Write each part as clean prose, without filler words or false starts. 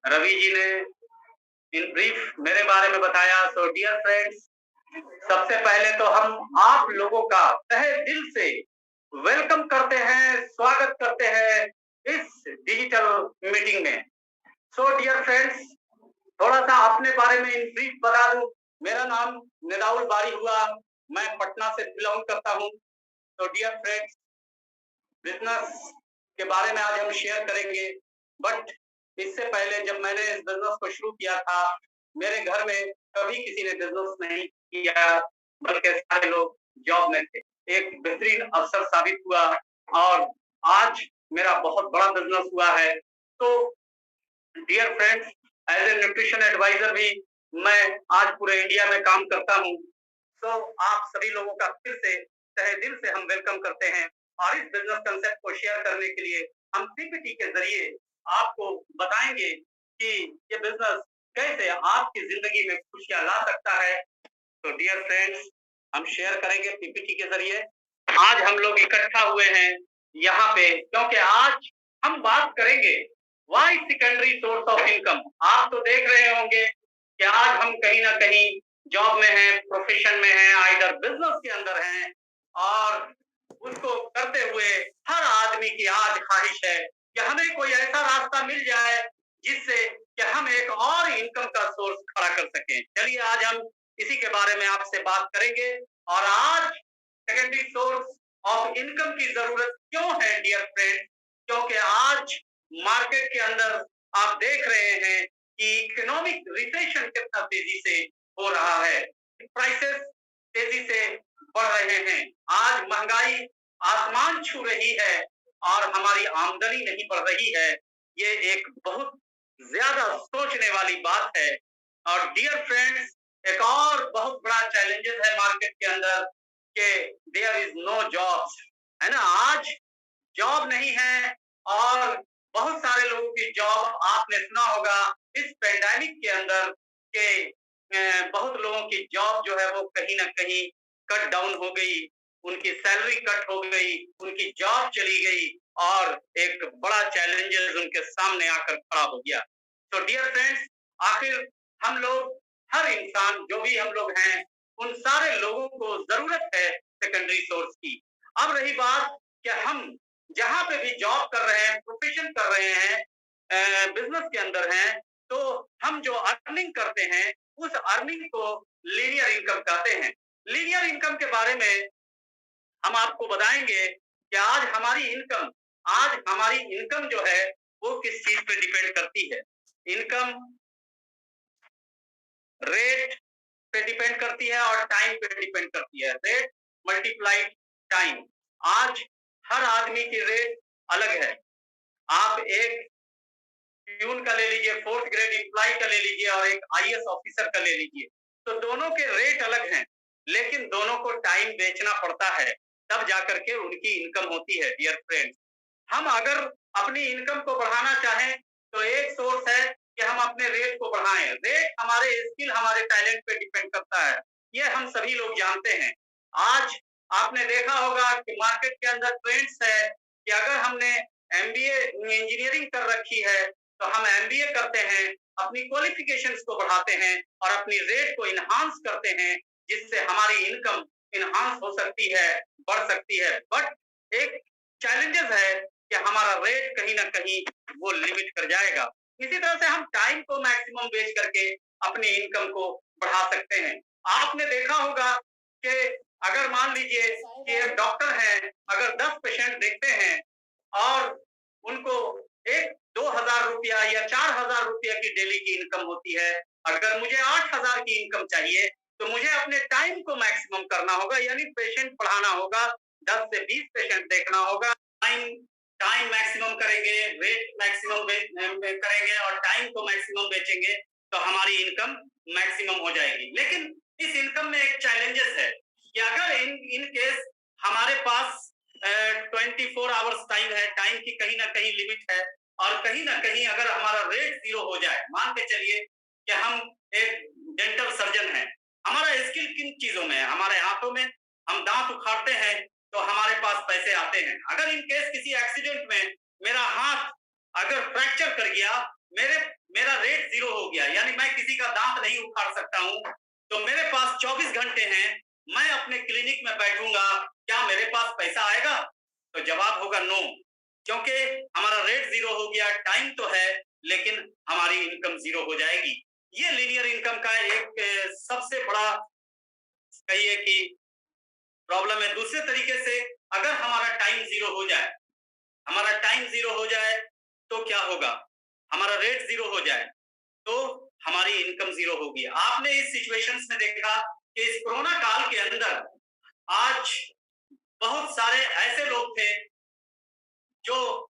रवि जी ने in brief मेरे बारे में बताया। सो डियर फ्रेंड्स, सबसे पहले तो हम आप लोगों का तहे दिल से वेलकम करते हैं, स्वागत करते हैं इस डिजिटल मीटिंग में। सो डियर फ्रेंड्स, थोड़ा सा अपने बारे में इन ब्रीफ बता दूं। मेरा नाम निदाउल बारी हुआ, मैं पटना से बिलोंग करता हूं। तो डियर फ्रेंड्स, बिजनेस के बारे में आज हम शेयर करेंगे। बट इससे पहले जब मैंने इस बिजनेस को शुरू किया था, मेरे घर में कभी किसी ने बिजनेस नहीं किया, बल्कि सारे लोग जॉब में थे। एक बेहतरीन अवसर साबित हुआ और आज मेरा बहुत बड़ा बिजनेस हुआ है। तो dear friends, as a nutrition advisor भी मैं आज पूरे इंडिया में काम करता हूँ। तो आप सभी लोगों का फिर से तहे दिल से हम वेलकम करते हैं और इस बिजनेस कंसेप्ट को शेयर करने के लिए हम पीपीटी के जरिए आपको बताएंगे कि ये बिजनेस कैसे आपकी जिंदगी में खुशियां ला सकता है। तो डियर फ्रेंड्स, हम शेयर करेंगे पीपीटी के जरिए। आज हम लोग इकट्ठा हुए हैं यहाँ पे क्योंकि आज हम बात करेंगे why secondary source of income. आप तो देख रहे होंगे कि आज हम कहीं ना कहीं जॉब में हैं, प्रोफेशन में हैं, आइदर बिजनेस के अंदर हैं और उसको करते हुए हर आदमी की आज ख्वाहिश है कि हमें कोई ऐसा रास्ता मिल जाए जिससे कि हम एक और इनकम का सोर्स खड़ा कर सकें। चलिए आज हम इसी के बारे में आपसे बात करेंगे। और आज सेकेंडरी सोर्स ऑफ इनकम की जरूरत क्यों है डियर फ्रेंड? क्योंकि आज मार्केट के अंदर आप देख रहे हैं कि इकोनॉमिक रिसेशन कितना तेजी से हो रहा है, प्राइसेस तेजी से बढ़ रहे हैं, आज महंगाई आसमान छू रही है और हमारी आमदनी नहीं बढ़ रही है। ये एक बहुत ज्यादा सोचने वाली बात है। और डियर फ्रेंड्स, एक और बहुत बड़ा चैलेंजेस है मार्केट के अंदर कि देयर इज नो जॉब्स, है ना। आज जॉब नहीं है और बहुत सारे लोगों की जॉब, आपने सुना होगा इस पेंडेमिक के अंदर के बहुत लोगों की जॉब जो है वो कहीं ना कहीं कट डाउन हो गई, उनकी सैलरी कट हो गई, उनकी जॉब चली गई और एक बड़ा चैलेंजेस उनके सामने आकर खड़ा हो गया। तो डियर फ्रेंड्स, आखिर हम लोग, हर इंसान जो भी हम लोग हैं, उन सारे लोगों को जरूरत है सेकेंडरी सोर्स की। अब रही बात कि हम जहां पे भी जॉब कर रहे हैं, प्रोफेशन कर रहे हैं, बिजनेस के अंदर हैं, तो हम जो अर्निंग करते हैं उस अर्निंग को लीनियर इनकम कहते हैं। लीनियर इनकम के बारे में हम आपको बताएंगे कि आज हमारी इनकम जो है वो किस चीज पे डिपेंड करती है। इनकम रेट पे डिपेंड करती है और टाइम पे डिपेंड करती है। Rate multiplied time. आज हर आदमी की रेट अलग है। आप एक प्यून का ले लीजिए, फोर्थ ग्रेड एम्प्लॉय का ले लीजिए और एक आईएएस ऑफिसर का ले लीजिए, तो दोनों के रेट अलग हैं, लेकिन दोनों को टाइम बेचना पड़ता है, तब जाकर के उनकी इनकम होती है। डियर फ्रेंड्स, हम अगर अपनी इनकम को बढ़ाना चाहें तो एक सोर्स है कि हम अपने रेट को बढ़ाएं। रेट हमारे स्किल, हमारे टैलेंट पे डिपेंड करता है, ये हम सभी लोग जानते हैं। आज आपने देखा होगा कि मार्केट के अंदर ट्रेंड्स है कि अगर हमने एमबीए इंजीनियरिंग कर रखी है तो हम एमबीए करते हैं, अपनी क्वालिफिकेशंस को बढ़ाते हैं और अपनी रेट को इनहांस करते हैं, जिससे हमारी इनकम इनहांस हो सकती है, बढ़ सकती है। बट एक चैलेंजेस है कि हमारा रेट कहीं ना कहीं वो लिमिट कर जाएगा। इसी तरह से हम टाइम को मैक्सिमम बेच करके अपनी इनकम को बढ़ा सकते हैं। आपने देखा होगा कि अगर मान लीजिए कि एक डॉक्टर है, अगर 10 पेशेंट देखते हैं और उनको एक 2,000 रुपया या 4,000 रुपया की डेली की इनकम होती है, अगर मुझे 8,000 की इनकम चाहिए तो मुझे अपने टाइम को मैक्सिमम करना होगा, यानी पेशेंट बढ़ाना होगा, 10 से 20 पेशेंट देखना होगा। टाइम टाइम मैक्सिमम करेंगे, रेट मैक्सिमम करेंगे और टाइम को मैक्सिमम बेचेंगे तो हमारी इनकम मैक्सिमम हो जाएगी। लेकिन इस इनकम में एक चैलेंजेस है कि अगर इन केस हमारे पास 24 आवर्स टाइम है, टाइम की कहीं ना कहीं लिमिट है और कहीं ना कहीं अगर हमारा रेट जीरो हो जाए, मान के चलिए कि हम एक डेंटल सर्जन हैं, हमारा स्किल किन चीजों में है, हमारे हाथों में, हम दांत उखाड़ते हैं तो हमारे पास पैसे आते हैं। अगर इन केस किसी एक्सीडेंट में मेरा हाथ अगर फ्रैक्चर कर गया, मेरा किसी का दांत नहीं उखाड़ सकता हूँ, तो मेरे पास 24 घंटे हैं, मैं अपने क्लिनिक में बैठूंगा, क्या मेरे पास पैसा आएगा? तो जवाब होगा नो, क्योंकि हमारा रेट जीरो हो गया, टाइम तो है लेकिन हमारी इनकम जीरो हो जाएगी। ये लीनियर इनकम का एक सबसे बड़ा कहिए कि प्रॉब्लम है। दूसरे तरीके से अगर हमारा टाइम जीरो हो जाए, हमारा टाइम जीरो हो जाए तो क्या होगा? हमारा रेट जीरो हो जाए तो हमारी इनकम जीरो होगी। आपने इस सिचुएशंस में देखा कि इस कोरोना काल के अंदर आज बहुत सारे ऐसे लोग थे जो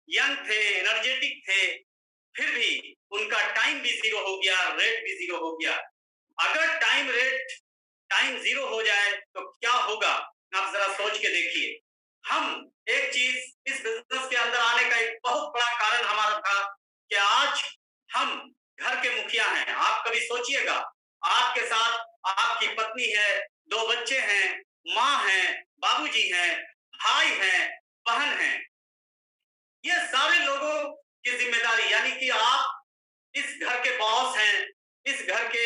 यंग थे, एनर्जेटिक थे, फिर भी उनका टाइम भी जीरो हो गया, रेट भी जीरो हो गया। अगर टाइम जीरो हो जाए तो क्या होगा? आप जरा सोच के देखिए। हम एक चीज इस बिजनेस के अंदर आने का एक बहुत बड़ा कारण हमारा था कि आज हम घर के मुखिया हैं। आप कभी सोचिएगा, आपके साथ आपकी पत्नी है, 2 बच्चे हैं, माँ है, बाबूजी हैं, भाई हैं, बहन हैं। ये सारे लोगों की जिम्मेदारी, यानी कि आप इस घर के बॉस हैं, इस घर के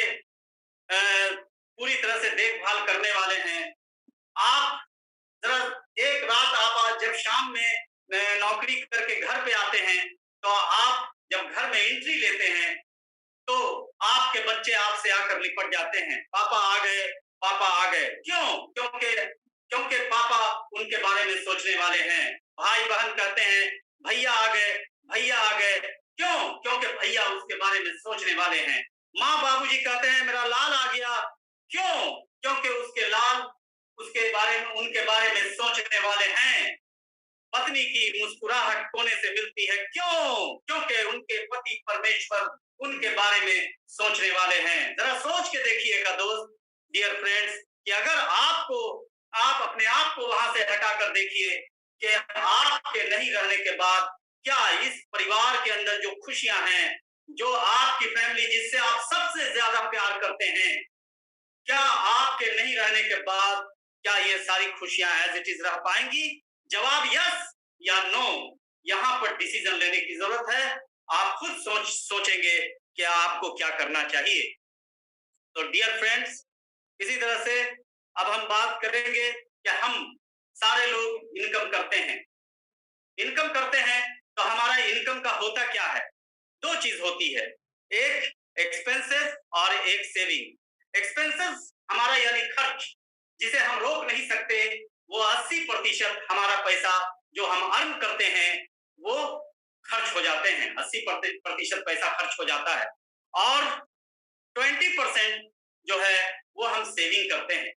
पूरी तरह से देखभाल करने वाले हैं। आप जरा एक रात आप आज जब शाम में नौकरी करके घर पे आते हैं, तो आप जब घर में एंट्री लेते हैं तो आपके बच्चे आपसे आकर लिपट जाते हैं, पापा आ गए, पापा आ गए। क्यों? क्योंकि पापा उनके बारे में सोचने वाले हैं। भाई बहन कहते हैं भैया आ गए, भैया आ गए। क्यों? क्योंकि भैया उसके बारे में सोचने वाले हैं। माँ बाबूजी कहते हैं मेरा लाल आ गया। क्यों? क्योंकि उसके लाल उसके बारे में उनके बारे में सोचने वाले हैं। पत्नी की मुस्कुराहट कोने से मिलती है। क्यों? क्योंकि उनके पति परमेश्वर उनके बारे में सोचने वाले हैं। जरा सोच के देखिएगा दोस्त, डियर फ्रेंड्स, कि अगर आप अपने आप को वहां से हटाकर देखिए कि आपके नहीं रहने के बाद क्या इस परिवार के अंदर जो खुशियां हैं, जो आपकी फैमिली जिससे आप सबसे ज्यादा प्यार करते हैं, क्या आपके नहीं रहने के बाद क्या ये सारी खुशियां एज इट इज रह पाएंगी? जवाब यस या नो। यहां पर डिसीजन लेने की जरूरत है। आप खुद सोचेंगे कि आपको क्या करना चाहिए। तो डियर फ्रेंड्स, इसी तरह से अब हम बात करेंगे कि हम सारे लोग इनकम करते हैं। इनकम करते हैं तो हमारा इनकम का होता क्या है? 2 चीज होती है, एक एक्सपेंसेस और एक सेविंग। एक्सपेंसेस हमारा यानी खर्च, जिसे हम रोक नहीं सकते, वो 80% हमारा पैसा जो हम अर्न करते हैं वो खर्च हो जाते हैं। 80% पैसा खर्च हो जाता है और 20% जो है वो हम सेविंग करते हैं।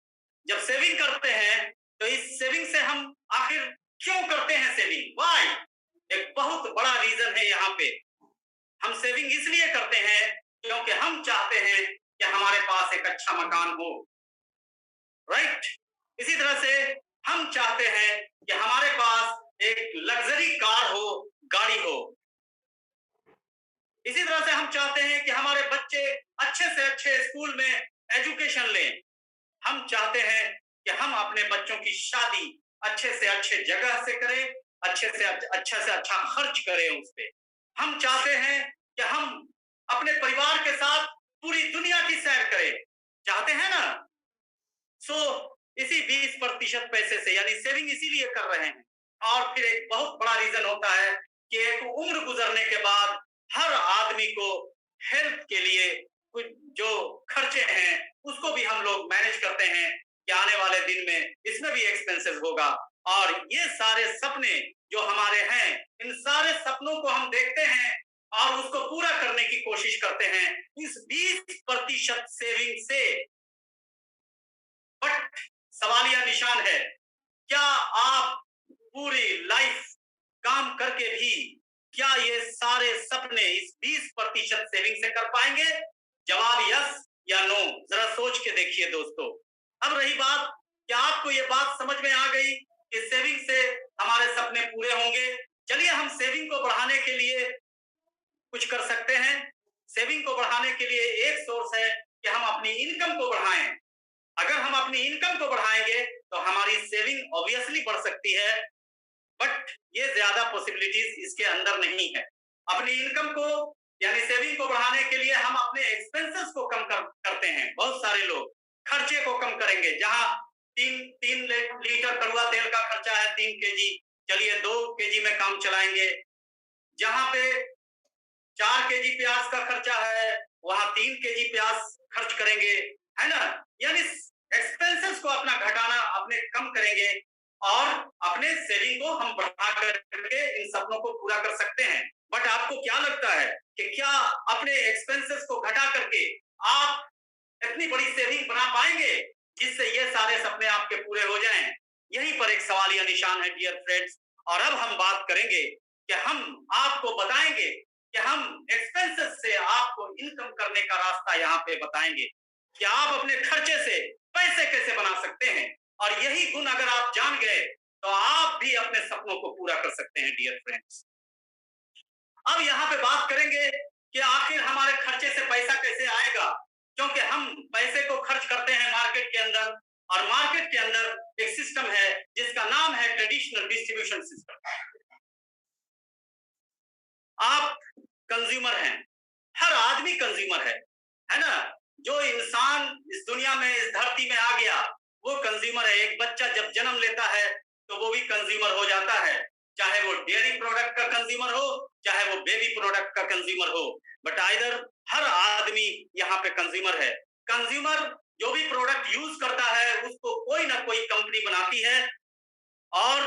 जब सेविंग करते हैं तो इस सेविंग से हम आखिर क्यों करते हैं सेविंग? व्हाई? एक बहुत बड़ा रीजन है यहाँ पे। हम सेविंग इसलिए करते हैं क्योंकि हम चाहते हैं कि हमारे पास एक अच्छा मकान हो, राइट? इसी तरह से हम चाहते हैं कि हमारे पास एक लग्जरी कार हो, गाड़ी हो। इसी तरह से हम चाहते हैं कि हमारे बच्चे अच्छे से अच्छे स्कूल में एजुकेशन लें। हम चाहते हैं कि हम अपने बच्चों की शादी अच्छे से अच्छे जगह से करें, अच्छे से अच्छा खर्च करें उस पे। हम चाहते हैं कि हम अपने परिवार के साथ पूरी दुनिया की सैर करें, चाहते हैं ना? इसी 20% पैसे से यानी सेविंग इसीलिए कर रहे हैं। और फिर एक बहुत बड़ा रीजन होता है कि एक उम्र गुजरने के बाद हर आदमी को हेल्थ के लिए कुछ जो खर्चे हैं उसको भी हम लोग मैनेज करते हैं कि आने वाले दिन में इसमें भी एक्सपेंसेस होगा। और ये सारे सपने जो हमारे हैं, इन सारे सपनों को हम देखते हैं और उसको पूरा करने की कोशिश करते हैं इस 20% सेविंग से। बट सवाल यह निशान है, क्या आप पूरी लाइफ काम करके भी क्या ये सारे सपने इस 20% सेविंग से कर पाएंगे? जवाब यस या नो। जरा सोच के देखिए दोस्तों। अब रही बात, क्या आपको ये बात समझ में आ गई कि सेविंग से हमारे सपने पूरे होंगे? चलिए हम सेविंग को बढ़ाने के लिए कुछ कर सकते हैं। सेविंग को बढ़ाने के लिए एक सोर्स है कि हम अपनी इनकम को बढ़ाएं। अगर हम अपनी इनकम को बढ़ाएंगे तो हमारी सेविंग ऑब्वियसली बढ़ सकती है, बट ये ज्यादा पॉसिबिलिटीज इसके अंदर नहीं है। अपनी इनकम को यानी सेविंग को बढ़ाने के लिए हम अपने एक्सपेंसेस को कम करेंगे। जहां 3 लीटर कड़वा तेल का खर्चा है 3 केजी, चलिए 2 केजी में काम चलाएंगे। जहां पे 4 केजी प्याज का खर्चा है, वहां 3 केजी प्याज खर्च करेंगे, है ना? यानी एक्सपेंसेस को अपना घटाना, अपने कम करेंगे और अपने सेविंग को हम बढ़ा करके इन सपनों को पूरा कर सकते हैं। बट आपको क्या लगता है कि क्या अपने एक्सपेंसेस को घटा करके आप इतनी बड़ी सेविंग बना पाएंगे जिससे ये सारे सपने आपके पूरे हो जाएं? यहीं पर एक सवालिया निशान है डियर फ्रेंड्स। और अब हम बात करेंगे कि हम आपको बताएंगे कि हम एक्सपेंसेस से आपको इनकम करने का रास्ता यहाँ पे बताएंगे कि आप अपने खर्चे से पैसे कैसे बना सकते हैं। और यही गुण अगर आप जान गए तो आप भी अपने सपनों को पूरा कर सकते हैं डियर फ्रेंड्स। अब यहाँ पे बात करेंगे कि आखिर हमारे खर्चे से पैसा कैसे आएगा, क्योंकि हम पैसे को खर्च करते हैं मार्केट के अंदर, और मार्केट के अंदर एक सिस्टम है जिसका नाम है ट्रेडिशनल डिस्ट्रीब्यूशन सिस्टम। आप कंज्यूमर हैं, हर आदमी कंज्यूमर है ना? जो इंसान इस दुनिया में, इस धरती में आ गया वो कंज्यूमर है। एक बच्चा जब जन्म लेता है तो वो भी कंज्यूमर हो जाता है, चाहे वो डेयरी प्रोडक्ट का कंज्यूमर हो, चाहे वो बेबी प्रोडक्ट का कंज्यूमर हो। बट आइदर हर आदमी यहाँ पे कंज्यूमर है। कंज्यूमर जो भी प्रोडक्ट यूज करता है उसको कोई ना कोई कंपनी बनाती है, और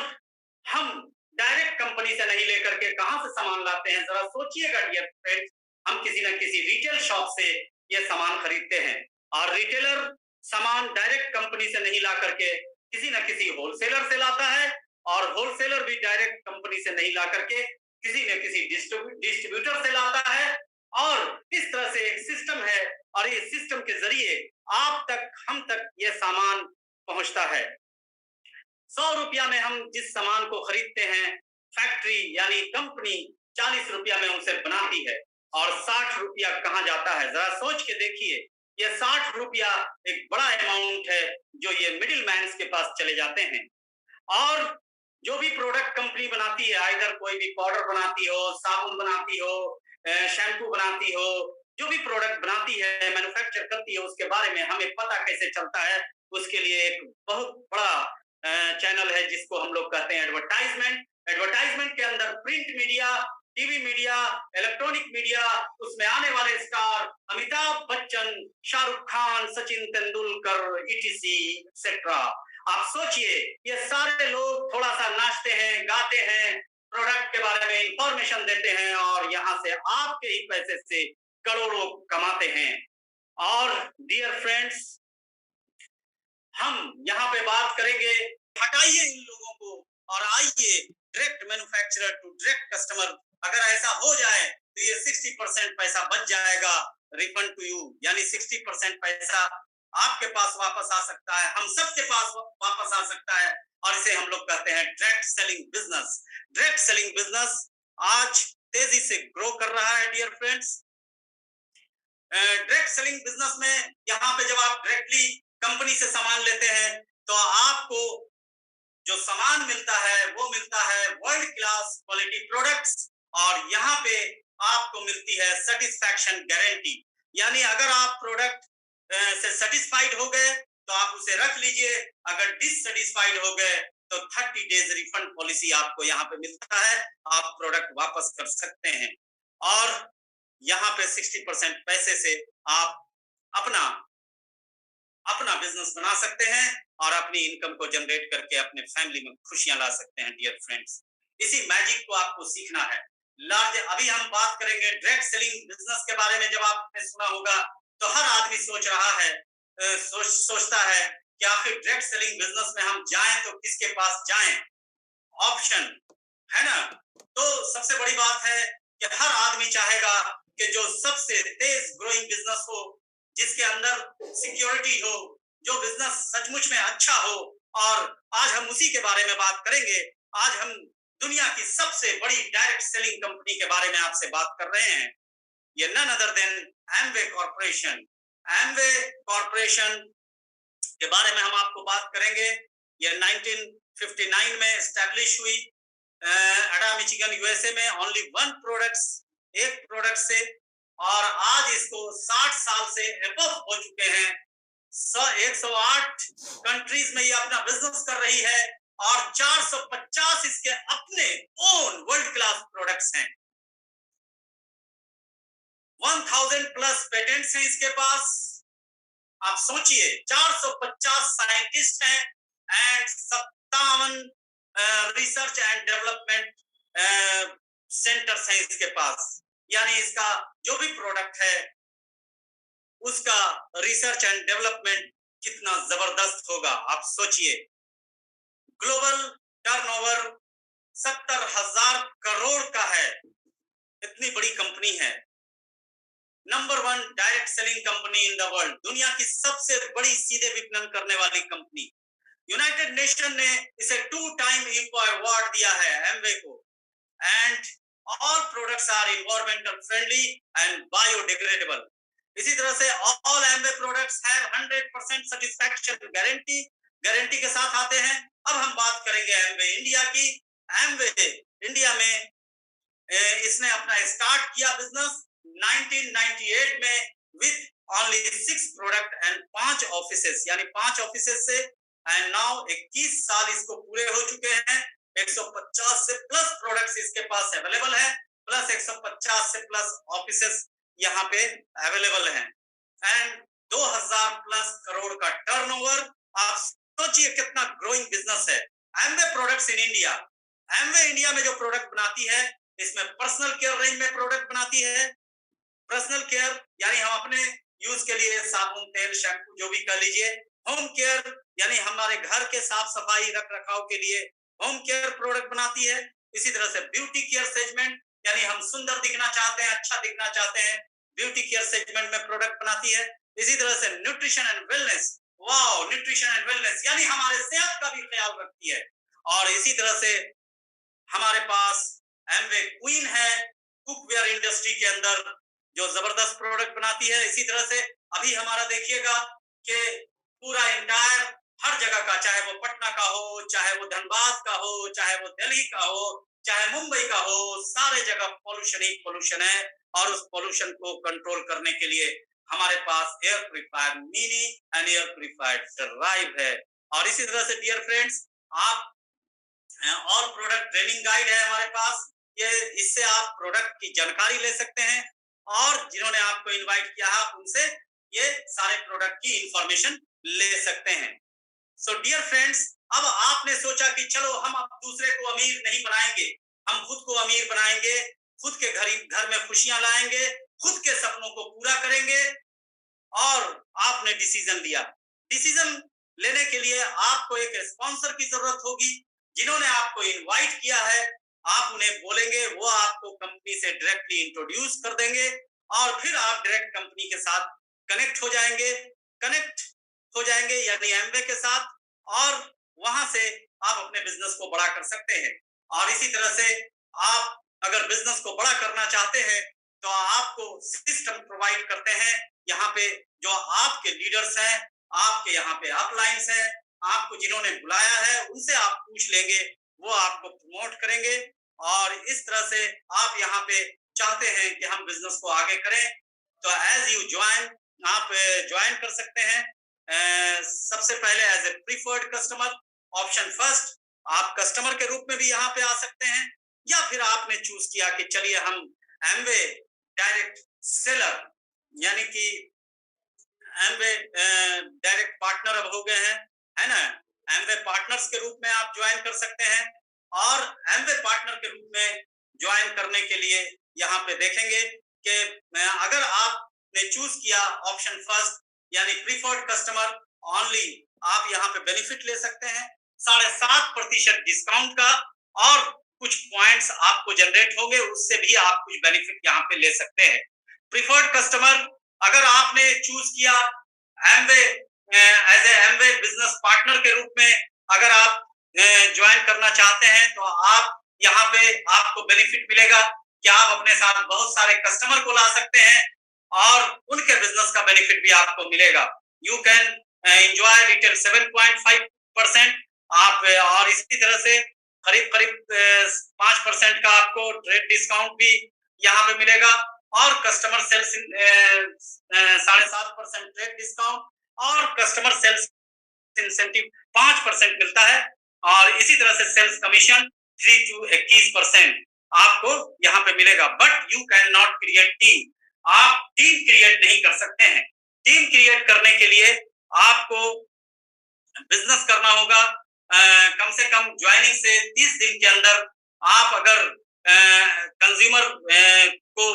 हम डायरेक्ट कंपनी से नहीं लेकर के कहां से सामान लाते हैं? जरा सोचिएगा डियर फ्रेंड्स। हम किसी न किसी रिटेल शॉप से ये सामान खरीदते हैं, और रिटेलर सामान डायरेक्ट कंपनी से नहीं ला करके किसी न किसी होलसेलर से लाता है, और होलसेलर भी डायरेक्ट कंपनी से नहीं ला करके किसी न किसी डिस्ट्रीब्यूटर से लाता है। और इस तरह से एक सिस्टम है, और इस सिस्टम के जरिए आप तक, हम तक ये सामान पहुंचता है। 100 रुपया में हम जिस सामान को खरीदते हैं, फैक्ट्री यानी कंपनी 40 रुपया में उसे बनाती है, और 60 रुपया कहां जाता है? जरा सोच के देखिए। ये 60 रुपया एक बड़ा अमाउंट है जो ये मिडिल मैन के पास चले जाते हैं। और जो भी प्रोडक्ट कंपनी बनाती है, आइदर कोई भी पाउडर बनाती हो, साबुन बनाती हो, शैम्पू बनाती हो, जो भी प्रोडक्ट बनाती है, मैन्युफैक्चर करती है, उसके बारे में हमें पता कैसे चलता है? उसके लिए एक बहुत बड़ा चैनल है जिसको हम लोग कहते हैं एडवर्टाइजमेंट। एडवर्टाइजमेंट के अंदर print media, TV media, electronic media, उसमें आने वाले star Amitabh Bachchan, Shahrukh Khan, Sachin Tendulkar, etc etcetera. आप सोचिए, ये सारे लोग थोड़ा सा नाचते हैं, गाते हैं, प्रोडक्ट के बारे में इंफॉर्मेशन देते हैं, और यहाँ से आपके ही पैसे से करोड़ों कमाते हैं। और डियर फ्रेंड्स, हम यहाँ पे बात करेंगे, हटाइए इन लोगों को और आइए direct manufacturer to direct customer. अगर ऐसा हो जाए तो ये 60% पैसा बच जाएगा, रिफंड टू यू, यानी 60% पैसा आपके पास वापस आ सकता है, हम सबके पास वापस आ सकता है, और इसे हम लोग कहते हैं direct selling business. Direct selling business आज तेजी से ग्रो कर रहा है dear friends. Direct selling business में यहाँ पे जब आप डायरेक्टली कंपनी से सामान लेते हैं तो आपको जो सामान मिलता है वो मिलता है वर्ल्ड क्लास क्वालिटी प्रोडक्ट्स, और यहाँ पे आपको मिलती है सेटिस्फैक्शन गारंटी। यानी अगर आप प्रोडक्ट से सेटिस्फाइड हो गए तो आप उसे रख लीजिए, अगर डिससेटिस्फाइड हो गए तो 30 डेज रिफंड पॉलिसी आपको यहाँ पे मिलता है, आप प्रोडक्ट वापस कर सकते हैं। और यहाँ पे 60% पैसे से आप अपना अपना बिजनेस बना सकते हैं और अपनी इनकम को जनरेट करके अपने फैमिली में खुशियां ला सकते हैं डियर फ्रेंड्स। इसी मैजिक को आपको सीखना है। लार्ज अभी हम बात करेंगे डायरेक्ट सेलिंग बिजनेस के बारे में। जब आपने सुना होगा तो हर आदमी सोच रहा है, सोचता है कि आखिर डायरेक्ट सेलिंग बिजनेस में हम जाएं तो किसके पास जाएं, ऑप्शन है ना? तो सबसे बड़ी बात है कि हर आदमी चाहेगा कि जो सबसे तेज ग्रोइंग बिजनेस हो, जिसके अंदर सिक्योरिटी हो, जो बिजनेस सचमुच में अच्छा हो। और आज हम उसी के बारे में बात करेंगे। आज हम दुनिया की सबसे बड़ी डायरेक्ट सेलिंग कंपनी के बारे में आपसे बात कर रहे हैं। ये none other than Amway Corporation. Amway Corporation के बारे में हम आपको बात करेंगे। ये 1959 में एस्टैब्लिश हुई एडा मिचिगन यूएसए में, ओनली वन प्रोडक्ट्स, एक प्रोडक्ट से, और आज इसको 60 साल से एबव हो चुके हैं। 108 कंट्रीज में ये अपना बिजनेस कर रही है और 450 इसके अपने ओन वर्ल्ड क्लास प्रोडक्ट्स हैं। 1000 प्लस पेटेंट्स हैं इसके पास। आप सोचिए 450 साइंटिस्ट हैं and 57 research and development centres हैं इसके पास। यानी इसका जो भी प्रोडक्ट है उसका रिसर्च एंड डेवलपमेंट कितना जबरदस्त होगा, आप सोचिए। ग्लोबल टर्नओवर 70,000 करोड़ का है, इतनी बड़ी कंपनी है। Number 1 direct selling company in the world, दुनिया की सबसे बड़ी सीधे विपणन करने वाली कंपनी। यूनाइटेड नेशन ने इसे 2 टाइम ईको अवार्ड दिया है एमवे को। And all products are environmental friendly and biodegradable. इसी तरह से all Amway products have 100% satisfaction guarantee के साथ आते हैं। अब हम बात करेंगे एमवे इंडिया की। एमवे इंडिया में इसने अपना स्टार्ट किया बिजनेस 1998 में with only 6 product and 5 offices, यानी 5 ऑफिसेस से। एंड नाउ 21 साल इसको पूरे हो चुके हैं। 150 से प्लस प्रोडक्ट्स इसके पास अवेलेबल है, प्लस 150 से प्लस ऑफिसेस यहाँ पे अवेलेबल हैं। एंड 2000 प्लस करोड़ का टर्नओवर। आप सोचिए कितना ग्रोइंग बिजनेस है Amway products in India. Amway India में जो प्रोडक्ट बनाती है इसमें पर्सनल केयर रेंज में प्रोडक्ट बनाती है। पर्सनल केयर यानी हम अपने यूज के लिए साबुन, तेल, शैम्पू जो भी कर लीजिए। होम केयर यानी हमारे घर के साफ सफाई रख रखाव के लिए होम केयर प्रोडक्ट बनाती है। इसी तरह से ब्यूटी केयर सेगमेंट यानी हम सुंदर दिखना चाहते हैं, अच्छा दिखना चाहते हैं, ब्यूटी केयर सेगमेंट में प्रोडक्ट बनाती है। इसी तरह से nutrition and wellness, wow, nutrition and wellness यानी हमारे सेहत का भी ख्याल रखती है। और इसी तरह से हमारे पास एमवे क्वीन है कुकवेयर इंडस्ट्री के अंदर, जो जबरदस्त प्रोडक्ट बनाती है। इसी तरह से अभी हमारा देखिएगा कि पूरा इंटायर हर जगह का, चाहे वो पटना का हो, चाहे वो धनबाद का हो, चाहे वो दिल्ली का हो, चाहे मुंबई का हो, सारे जगह पोल्यूशन ही पोल्यूशन है। और उस पोल्यूशन को कंट्रोल करने के लिए हमारे पास air purifier mini and air purifier drive है। और इसी तरह से डियर फ्रेंड्स, आप और प्रोडक्ट ट्रेनिंग गाइड है हमारे पास। ये इससे आप प्रोडक्ट की जानकारी ले सकते हैं और जिन्होंने आपको इनवाइट किया है आप उनसे ये सारे प्रोडक्ट की इंफॉर्मेशन ले सकते हैं। सो डियर फ्रेंड्स, अब आपने सोचा कि चलो हम अब दूसरे को अमीर नहीं बनाएंगे, हम खुद को अमीर बनाएंगे, खुद के घर में खुशियां लाएंगे, खुद के सपनों को पूरा करेंगे। और आपने डिसीजन लिया। डिसीजन लेने के लिए आपको एक स्पॉन्सर की जरूरत होगी। जिन्होंने आपको इनवाइट किया है आप उन्हें बोलेंगे, वो आपको कंपनी से डायरेक्टली इंट्रोड्यूस कर देंगे और फिर आप डायरेक्ट कंपनी के साथ कनेक्ट हो जाएंगे यानी एमवे के साथ, और वहां से आप अपने बिजनेस को बड़ा कर सकते हैं। और इसी तरह से आप अगर बिजनेस को बड़ा करना चाहते हैं तो आपको सिस्टम प्रोवाइड करते हैं। यहाँ पे जो आपके लीडर्स हैं, आपके यहाँ पे अपलाइंस हैं, आपको जिन्होंने बुलाया है उनसे आप पूछ लेंगे, वो आपको प्रमोट करेंगे। और इस तरह से आप यहाँ पे चाहते हैं कि हम बिजनेस को आगे करें तो एज यू ज्वाइन, आप ज्वाइन कर सकते हैं। सबसे पहले as a preferred customer, option first, आप कस्टमर के रूप में भी यहाँ पे आ सकते हैं। या फिर आपने चूज किया कि चलिए हम एमवे डायरेक्ट सेलर यानी कि एमवे डायरेक्ट पार्टनर अब हो गए हैं, है ना। एमवे पार्टनर्स के रूप में आप ज्वाइन कर सकते हैं। और एमवे पार्टनर के रूप में ज्वाइन करने के लिए यहाँ पे देखेंगे कि अगर आपने चूज किया ऑप्शन फर्स्ट यानी प्रीफर्ड कस्टमर ओनली, आप यहाँ पे बेनिफिट ले सकते हैं 7.5% डिस्काउंट का, और कुछ पॉइंट्स आपको जनरेट होंगे, उससे भी आप कुछ बेनिफिट यहाँ पे ले सकते हैं। प्रीफर्ड कस्टमर अगर आपने चूज किया Amway as a Amway business partner के रूप में, अगर आप ज्वाइन करना चाहते हैं तो आप यहाँ पे आपको बेनिफिट मिलेगा कि आप अपने साथ बहुत सारे कस्टमर को ला सकते हैं और उनके बिजनेस का बेनिफिट भी आपको मिलेगा। यू कैन एंजॉय रिटेल 7.5% आप, और इसी तरह से करीब 5% का आपको ट्रेड डिस्काउंट भी यहाँ पे मिलेगा, और कस्टमर सेल्स 7.5% ट्रेड डिस्काउंट, और कस्टमर सेल्स इंसेंटिव 5% मिलता है और इसी तरह से सेल्स कमीशन 3 to 21% आपको यहाँ पे मिलेगा। But you can not create team, आप टीम क्रिएट नहीं कर सकते हैं। टीम क्रिएट करने के लिए आपको बिजनेस करना होगा। कम से कम ज्वाइनिंग से 30 दिन के अंदर आप अगर कंज्यूमर को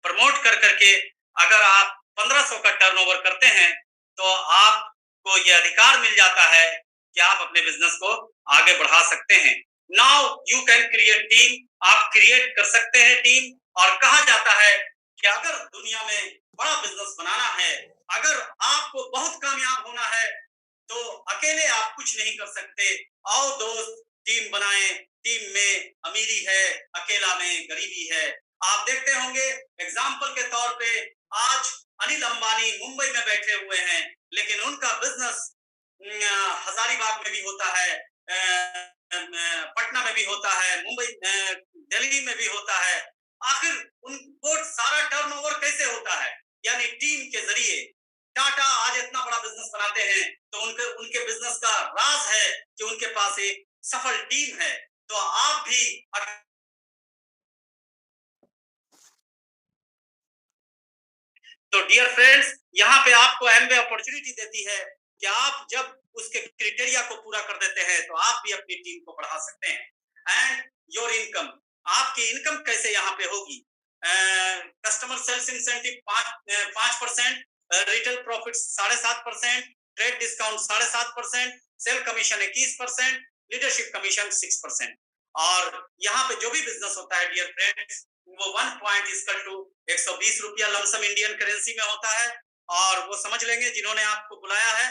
प्रमोट कर करके अगर आप 1500 का टर्नओवर करते हैं तो आपको ये अधिकार मिल जाता है कि आप अपने बिजनेस को आगे बढ़ा सकते हैं। Now you can create team, आप क्रिएट कर सकते हैं टीम। और कहा जाता है कि अगर दुनिया में बड़ा बिजनेस बनाना है, अगर आपको बहुत कामयाब होना है तो अकेले आप कुछ नहीं कर सकते। आओ दोस्त टीम बनाएं, टीम में अमीरी है, अकेला में गरीबी है। आप देखते होंगे एग्जाम्पल के तौर पे आज अनिल अंबानी मुंबई में बैठे हुए हैं, लेकिन उनका बिजनेस हजारीबाग में भी होता है, पटना में भी होता है, मुंबई दिल्ली में भी होता है। आखिर उनको सारा टर्नओवर कैसे होता है? यानी टीम के जरिए। टाटा आज इतना बड़ा बिजनेस बनाते हैं तो उनके बिजनेस का राज है कि उनके पास एक सफल टीम है। तो आप भी तो डियर फ्रेंड्स, यहाँ पे आपको एमवे अपॉर्चुनिटी देती है कि आप जब उसके क्राइटेरिया को पूरा कर देते हैं तो आप भी अपनी टीम को बढ़ा सकते हैं। एंड योर इनकम, आपकी इनकम कैसे यहाँ पे होगी? Customer sales incentive 5%, retail profit 7.5%, trade discount 7.5%, sale commission 21%, leadership commission 6%। और यहाँ पे जो भी बिजनेस होता है डियर फ्रेंड्स, वो 1 पॉइंट इक्वल टू 120 रुपया लमसम इंडियन करेंसी में होता है। और वो समझ लेंगे जिन्होंने आपको बुलाया है।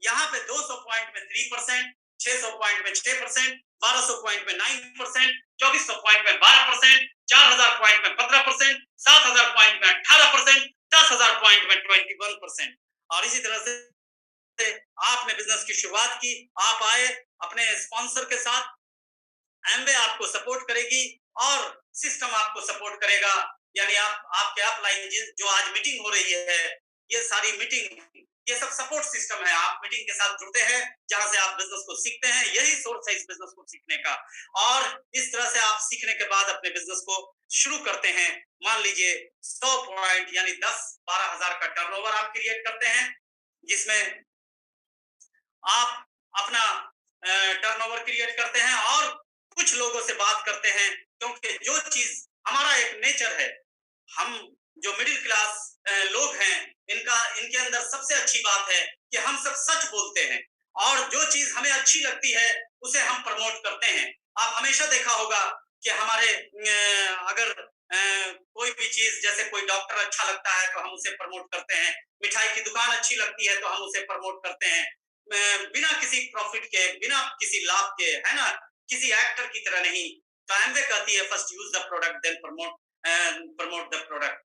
यहाँ पे 200 पॉइंट में 3%, 600 पॉइंट में 6%, 1200 पॉइंट में 9%, 2400 पॉइंट में 12%, 4000 पॉइंट में 15%, 7000 पॉइंट में 18%, 10,000 पॉइंट में 21%। और इसी तरह से आपने बिजनेस की शुरुआत की, आप आए अपने स्पॉन्सर के साथ, एमवे आपको सपोर्ट करेगी और सिस्टम आपको सपोर्ट करेगा। यानी आपके अपलाइन जो आज मीटिंग हो रही है, ये सारी मीटिंग, ये सब सपोर्ट सिस्टम है। आप मीटिंग के साथ जुड़ते हैं जहां से आप बिजनेस को सीखते हैं, यही सोर्स है इस बिजनेस को सीखने का। और इस तरह से आप सीखने के बाद अपने बिजनेस को शुरू करते हैं। मान लीजिए 100 पॉइंट यानी 10-12 हजार का टर्नओवर आप क्रिएट करते हैं, जिसमें आप अपना टर्नओवर क्रिएट करते हैं और कुछ लोगों से बात करते हैं। क्योंकि जो चीज हमारा एक नेचर है, हम जो मिडिल क्लास लोग हैं, इनके अंदर सबसे अच्छी बात है कि हम सब सच बोलते हैं और जो चीज हमें अच्छी लगती है उसे हम प्रमोट करते हैं। आप हमेशा देखा होगा कि हमारे अगर कोई भी चीज, जैसे कोई डॉक्टर अच्छा लगता है तो हम उसे प्रमोट करते हैं, मिठाई की दुकान अच्छी लगती है तो हम उसे प्रमोट करते हैं, बिना किसी प्रॉफिट के, बिना किसी लाभ के, है ना, किसी एक्टर की तरह नहीं। तो एमवे कहती है first use the product then promote the product.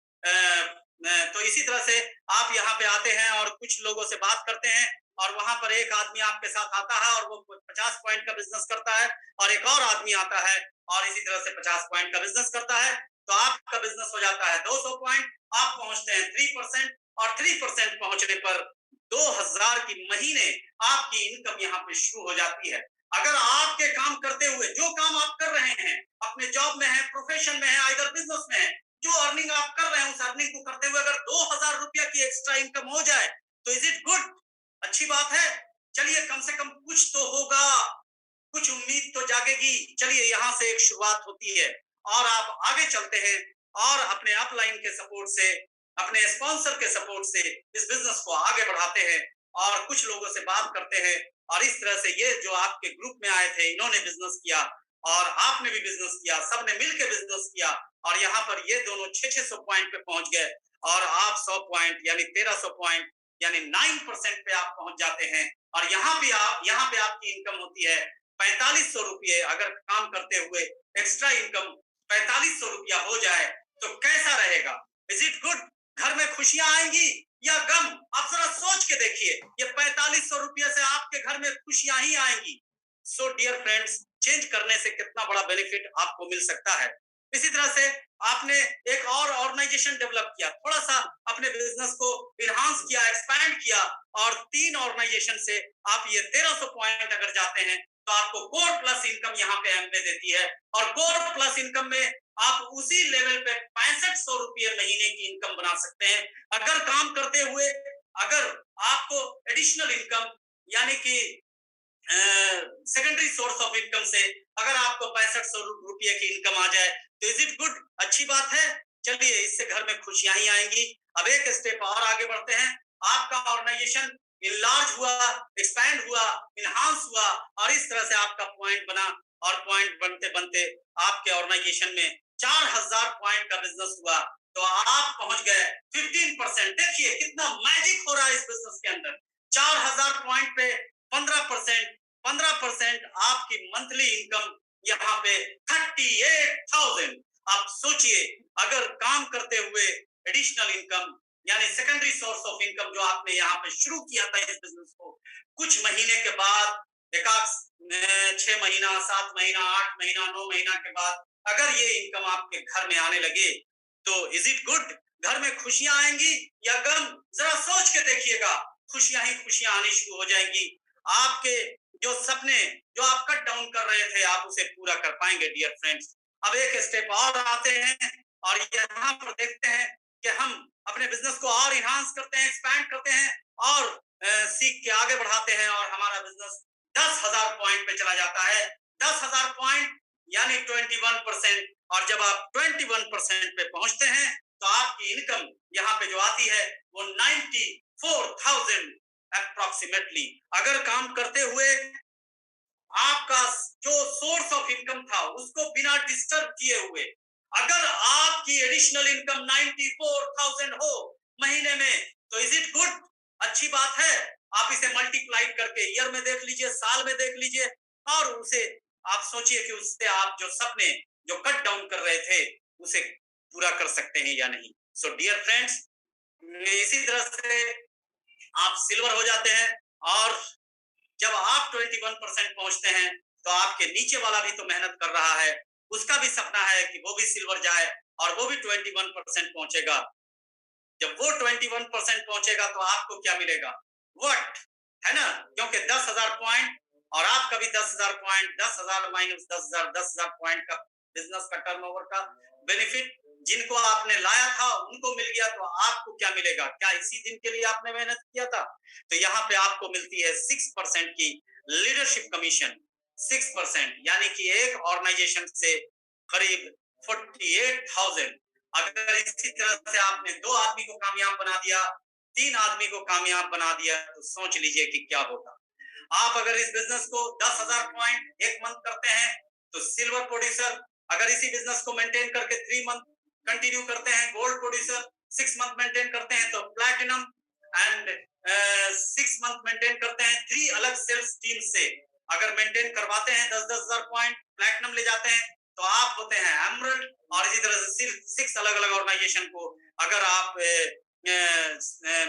तो इसी तरह से आप यहाँ पे आते हैं और कुछ लोगों से बात करते हैं और वहां पर एक आदमी आपके साथ आता है और वो 50 पॉइंट का बिजनेस करता है और एक और आदमी आता है और इसी तरह से 50 पॉइंट का बिजनेस करता है। तो आपका बिजनेस हो जाता है 200 पॉइंट, आप पहुंचते हैं 3% और 3% पहुंचने पर 2000 की महीने आपकी इनकम यहाँ पे शुरू हो जाती है। अगर आपके काम करते हुए, जो काम आप कर रहे हैं, अपने जॉब में है, प्रोफेशन में है, आइदर बिजनेस में है, जो अर्निंग आप कर रहे हैं उस अर्निंग को करते हुए अगर 2000 रुपया की एक्स्ट्रा इनकम हो जाए तो इज इट गुड? अच्छी बात है। चलिए कम से कम कुछ तो होगा, कुछ उम्मीद तो जागेगी। चलिए यहाँ से एक शुरुआत होती है और आप आगे चलते हैं और अपने अपलाइन के सपोर्ट से, अपने स्पॉन्सर के सपोर्ट से इस बिजनेस को आगे बढ़ाते हैं और कुछ लोगों से बात करते हैं। और इस तरह से ये जो आपके ग्रुप में आए थे, इन्होंने बिजनेस किया और आपने भी बिजनेस किया, सबने मिलकर बिजनेस किया और यहाँ पर ये दोनों 600 पॉइंट पे पहुंच गए और आप 100 पॉइंट यानी 1300 पॉइंट यानी 9% पे आप पहुंच जाते हैं। और यहाँ पे आपकी इनकम होती है 4500 रुपये। अगर काम करते हुए एक्स्ट्रा इनकम 4500 रुपया हो जाए तो कैसा रहेगा? Is it good? घर में खुशियां आएंगी या गम? आप जरा सोच के देखिए, ये 4500 रुपये से आपके घर में खुशियां ही आएंगी। सो डियर फ्रेंड्स, चेंज करने से कितना बड़ा बेनिफिट आपको मिल सकता है। इसी तरह से आपने एक और ऑर्गेनाइजेशन डेवलप किया, थोड़ा सा अपने बिजनेस को इनहांस किया, एक्सपैंड किया, और 3 ऑर्गेनाइजेशन से आप ये 1300 पॉइंट अगर जाते हैं तो आपको कोर प्लस इनकम यहाँ पे एमवे देती है। और कोर प्लस इनकम में आप उसी लेवल पे 6500 रुपये महीने की इनकम बना सकते हैं। अगर काम करते हुए अगर आपको एडिशनल इनकम यानी कि सेकेंडरी सोर्स ऑफ इनकम से अगर आपको 6500 रुपये की इनकम आ जाए तो इज इट गुड? अच्छी बात है। चलिए, इससे घर में खुशियां ही आएंगी। अब एक स्टेप और आगे बढ़ते हैं। आपका ऑर्गेनाइजेशन इनलार्ज हुआ, एक्सपैंड हुआ, इनहांस हुआ, और इस तरह से आपका पॉइंट बना, और पॉइंट बनते बनते आपके ऑर्गेनाइजेशन में 4000 पॉइंट का बिजनेस हुआ, तो आप पहुंच गए 15%। देखिए कितना मैजिक हो रहा है इस बिजनेस के अंदर। 4000 पॉइंट पे 15% आपकी मंथली इनकम यहाँ पे 38,000। आप सोचिए, अगर काम करते हुए एडिशनल इनकम यानी सेकेंडरी सोर्स ऑफ इनकम जो आपने यहाँ पे शुरू किया था इस बिजनेस को, कुछ महीने के बाद, एक 6 महीना, 7 महीना, 8 महीना, 9 महीना के बाद अगर ये इनकम आपके घर में आने लगे तो इज इट गुड? घर में खुशियां आएंगी या गम? जरा सोच के देखिएगा। खुशियां ही खुशियां आनी शुरू हो जाएंगी। आपके जो सपने जो आप कट डाउन कर रहे थे, आप उसे पूरा कर पाएंगे डियर फ्रेंड्स। अब एक स्टेप और आते हैं और यहाँ पर देखते हैं कि हम अपने बिजनेस को और इनहांस करते हैं, एक्सपैंड करते हैं, और सीख के आगे बढ़ाते हैं, और हमारा बिजनेस 10,000 पॉइंट पे चला जाता है। 10,000 पॉइंट यानी 21%। और जब आप 21% पे पहुंचते हैं तो आपकी इनकम यहाँ पे जो आती है वो 94,000 अप्रोक्सीमेटली। अगर काम करते हुए आपका जो सोर्स ऑफ इनकम था उसको बिना डिस्टर्ब किए हुए अगर आपकी एडिशनल इनकम 94,000 हो महीने में, तो इज इट गुड? अच्छी बात है। आप इसे मल्टीप्लाई करके ईयर में देख लीजिए, साल में देख लीजिए, और उसे आप सोचिए कि उससे आप जो सपने जो कट डाउन कर रहे थे उसे पूरा कर सकते हैं या नहीं। सो डियर फ्रेंड्स, इसी तरह से आप सिल्वर हो जाते हैं, और जब आप 21% पहुंचते हैं तो आपके नीचे वाला भी तो मेहनत कर रहा है, उसका भी सपना है कि वो भी सिल्वर जाए और वो भी 21% पहुंचेगा। जब वो 21% पहुंचेगा तो आपको क्या मिलेगा? वट, है ना? क्योंकि 10,000 पॉइंट और आपका भी 10,000 पॉइंट, 10,000 माइनस 10,000, 10,000 पॉइंट का बिजनेस का टर्नओवर का बेनिफिट जिनको आपने लाया था उनको मिल गया, तो आपको क्या मिलेगा? क्या इसी दिन के लिए आपने मेहनत किया था? तो यहाँ पे आपको मिलती है 6% की लीडरशिप कमीशन। 6% यानी कि एक ऑर्गेनाइजेशन से करीब 48,000। अगर इसी तरह से आपने 2 आदमी को कामयाब बना दिया, 3 आदमी को कामयाब बना दिया, तो सोच लीजिए कि क्या होगा। आप अगर इस बिजनेस को 10,000 पॉइंट एक मंथ करते हैं तो सिल्वर प्रोड्यूसर, अगर इसी बिजनेस को मेंटेन करके 3 मंथ कंटिन्यू करते हैं गोल्ड प्रोड्यूसर, 6 मंथ मेंटेन करते हैं तो प्लैटिनम, एंड 6 मंथ मेंटेन करते हैं 3 अलग सेल्स टीम से अगर मेंटेन करवाते हैं 10,000 पॉइंट प्लैटिनम ले जाते हैं तो आप होते हैं एमरल्ड। और इसी तरह से 6 अलग अलग ऑर्गेनाइजेशन को अगर आप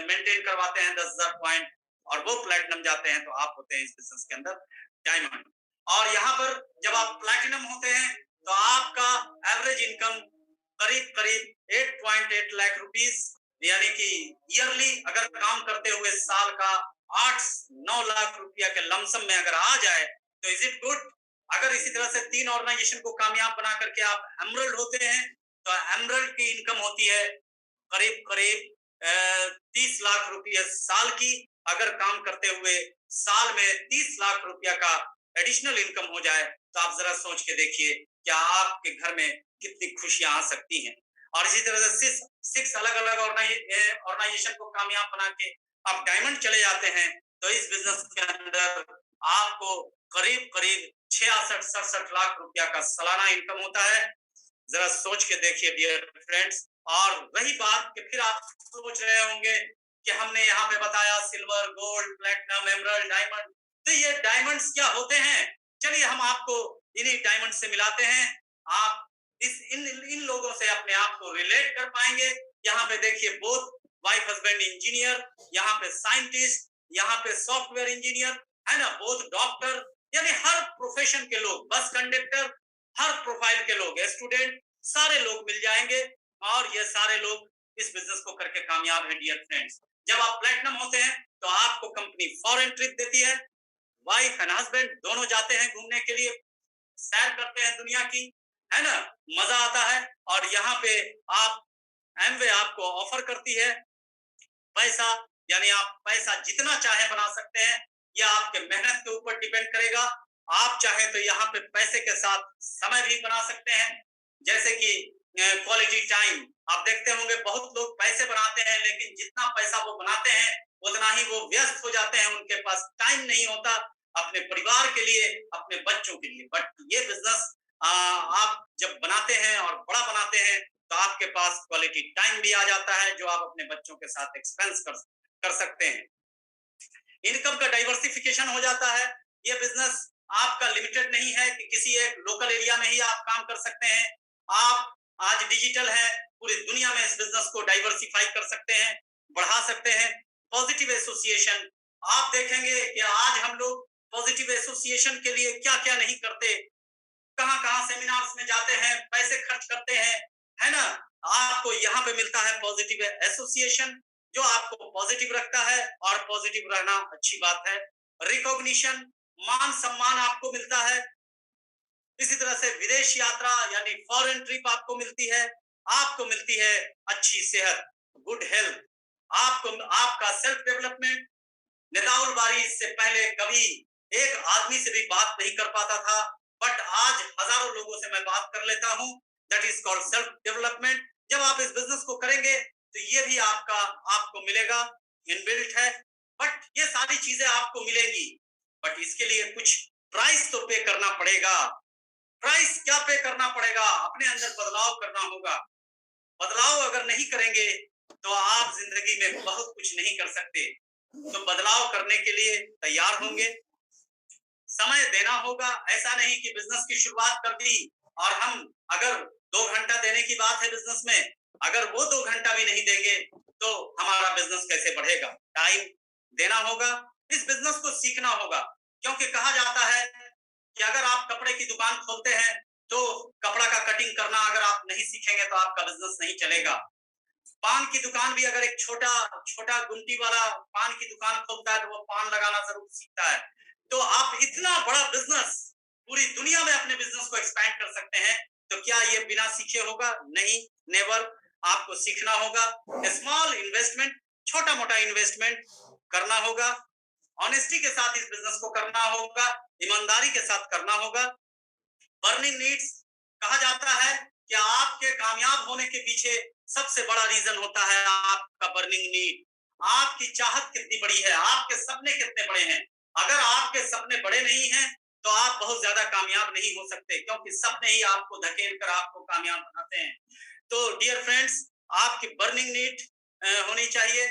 मेंटेन करवाते हैं 10,000 पॉइंट और वो प्लैटिनम जाते हैं तो आप होते हैं इस बिजनेस के अंदर डायमंड। और यहाँ पर जब आप प्लैटिनम होते हैं तो आपका एवरेज इनकम करीब करीब 8.8 लाख रुपीस, यानी कि ईयरली अगर काम करते हुए साल का 8-9 लाख रुपया के लमसम में अगर आ जाए तो इज इट गुड? अगर इसी तरह से 3 ऑर्गेनाइजेशन को कामयाब बना करके आप एमरल्ड होते हैं तो एमरल्ड की इनकम होती है करीब करीब 30 लाख रुपये साल की। अगर काम करते हुए साल में 30 लाख रुपया का एडिशनल इनकम हो जाए तो आप जरा सोच के देखिए क्या आपके घर में कितनी खुशियां आ सकती हैं। और इसी तरह से 6 अलग अलग ऑर्गेनाइजेशन को कामयाब बना के आप डायमंड चले जाते हैं तो इस बिजनेस के अंदर आपको करीब करीब 66-67 लाख रुपया का सालाना इनकम होता है। जरा सोच के देखिए डियर फ्रेंड्स। और रही बात कि फिर आप सोच रहे होंगे कि हमने यहाँ पे बताया silver, gold, platinum, emerald, diamond, तो ये डायमंड्स क्या होते हैं? चलिए हम आपको इन्हीं डायमंड से मिलाते हैं। आप इन लोगों से अपने आप को रिलेट कर पाएंगे। यहाँ पे देखिए बोथ वाइफ हस्बैंड इंजीनियर, यहाँ पे साइंटिस्ट, यहाँ पे सॉफ्टवेयर इंजीनियर, है ना, बोथ डॉक्टर, यानी हर प्रोफेशन के लोग, बस कंडक्टर, हर प्रोफाइल के लोग, स्टूडेंट, सारे लोग मिल जाएंगे और ये सारे लोग इस बिजनेस को करके कामयाब है डियर फ्रेंड्स। जब आप प्लेटिनम होते हैं तो आपको कंपनी फॉरेन ट्रिप देती है, वाइफ एंड हस्बैंड दोनों जाते हैं घूमने के लिए, सैर करते हैं दुनिया की, है ना, मजा आता है। और यहाँ पे आप एमवे आपको ऑफर करती है पैसा, यानी आप पैसा जितना चाहे बना सकते हैं, यह आपके मेहनत के ऊपर डिपेंड करेगा। आप चाहे तो यहाँ पे पैसे के साथ समय भी बना सकते हैं, जैसे कि क्वालिटी टाइम। आप देखते होंगे बहुत लोग पैसे बनाते हैं, लेकिन जितना पैसा वो बनाते हैं उतना ही वो व्यस्त हो जाते हैं, उनके पास टाइम नहीं होता अपने परिवार के लिए, अपने बच्चों के लिए। बट ये बिजनेस आप जब बनाते हैं और बड़ा बनाते हैं तो आपके पास क्वालिटी टाइम भी आ जाता है, जो आप अपने बच्चों के साथ एक्सपेंस कर सकते हैं। इनकम का डाइवर्सिफिकेशन हो जाता है। ये बिजनेस आपका लिमिटेड नहीं है कि किसी एक लोकल एरिया में ही आप काम कर सकते हैं। आप आज डिजिटल है, पूरी दुनिया में इस बिजनेस को डाइवर्सिफाई कर सकते हैं, बढ़ा सकते हैं। पॉजिटिव एसोसिएशन, आप देखेंगे कि आज हम लोग पॉजिटिव एसोसिएशन के लिए क्या क्या नहीं करते, कहां कहां सेमिनार्स में जाते हैं, पैसे खर्च करते हैं, है ना। आपको यहाँ पे मिलता है पॉजिटिव एसोसिएशन, जो आपको पॉजिटिव रखता है, और पॉजिटिव रहना अच्छी बात है। रिकॉग्निशन, मान सम्मान आपको मिलता है। इसी तरह से विदेश यात्रा यानी फॉरेन ट्रिप आपको मिलती है। आपको मिलती है अच्छी सेहत, गुड हेल्थ। आपको आपका सेल्फ डेवलपमेंट। नेताउल बारी इससे पहले कभी एक आदमी से भी बात नहीं कर पाता था, बट आज हजारों लोगों से मैं बात कर लेता हूं। That is called self development. जब आप इस बिजनेस को करेंगे तो ये भी आपको मिलेगा, इनबिल्ट है। बट ये सारी चीजें आपको मिलेंगी, बट इसके लिए कुछ प्राइस तो पे करना पड़ेगा। प्राइस क्या पे करना पड़ेगा? अपने अंदर बदलाव करना होगा। बदलाव अगर नहीं करेंगे तो आप जिंदगी में बहुत कुछ नहीं कर सकते। तो बदलाव करने के लिए तैयार होंगे, समय देना होगा। ऐसा नहीं कि बिजनेस की शुरुआत कर दी और हम, अगर 2 घंटा देने की बात है बिजनेस में, अगर वो 2 घंटा भी नहीं देंगे तो हमारा बिजनेस कैसे बढ़ेगा? टाइम देना होगा, इस बिजनेस को सीखना होगा। क्योंकि कहा जाता है कि अगर आप कपड़े की दुकान खोलते हैं तो कपड़ा का कटिंग करना अगर आप नहीं सीखेंगे तो आपका बिजनेस नहीं चलेगा। पान की दुकान भी अगर एक छोटा छोटा गुमटी वाला पान की दुकान खोलता है तो वो पान लगाना जरूर सीखता है। तो आप इतना बड़ा बिजनेस पूरी दुनिया में अपने बिजनेस को एक्सपैंड कर सकते हैं, तो क्या ये बिना सीखे होगा? नहीं, नेवर। आपको सीखना होगा। स्मॉल इन्वेस्टमेंट, छोटा मोटा इन्वेस्टमेंट करना होगा। ऑनेस्टी के साथ इस बिजनेस को करना होगा, ईमानदारी के साथ करना होगा। बर्निंग नीड्स, कहा जाता है कि आपके कामयाब होने के पीछे सबसे बड़ा रीजन होता है आपका बर्निंग नीड। आपकी चाहत कितनी बड़ी है, आपके सपने कितने बड़े हैं। अगर आपके सपने बड़े नहीं हैं तो आप बहुत ज्यादा कामयाब नहीं हो सकते, क्योंकि सपने ही आपको धकेल कर आपको कामयाब बनाते हैं। तो डियर फ्रेंड्स, आपकी बर्निंग नीड होनी चाहिए।